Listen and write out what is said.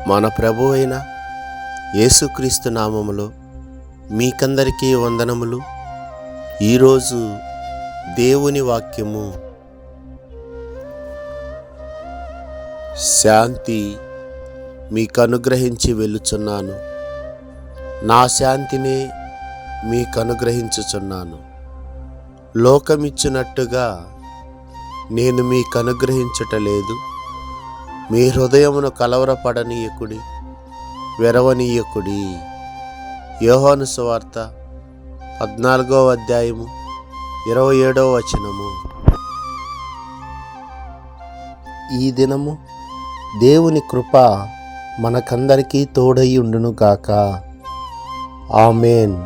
మన ప్రభు అయిన యేసుక్రీస్తు నామములో మీకందరికీ వందనములు. ఈరోజు దేవుని వాక్యము, శాంతి మీకు అనుగ్రహించి వెళ్ళుచున్నాను, నా శాంతినే మీకు అనుగ్రహించుచున్నాను. లోకమిచ్చినట్టుగా నేను మీకు అనుగ్రహించుటలేదు. మీ హృదయమును కలవరపడనీయకుడి, వెరవనీయకుడి. యోహాను సువార్త 14వ అధ్యాయము 27వ వచనము. ఈ దినము దేవుని కృప మనకందరికీ తోడై ఉండును గాక. ఆమేన్.